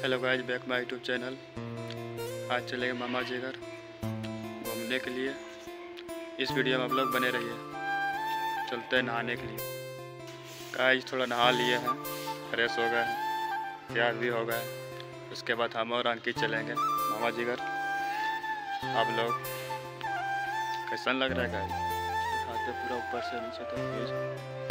Hello guys, back my YouTube channel. आज चलेंगे मामा जी घर घूमने के लिए। इस वीडियो में आप लोग बने रहिए। चलते हैं नहाने के लिए। गाइस थोड़ा नहा लिए हैं, फ्रेश हो गए हैं, तैयार भी हो गए। उसके बाद हम और अंकित चलेंगे मामा जी घर। आप लोग कैसा लग रहा है गाइस? दिखाते पूरा ऊपर से नीचे तक।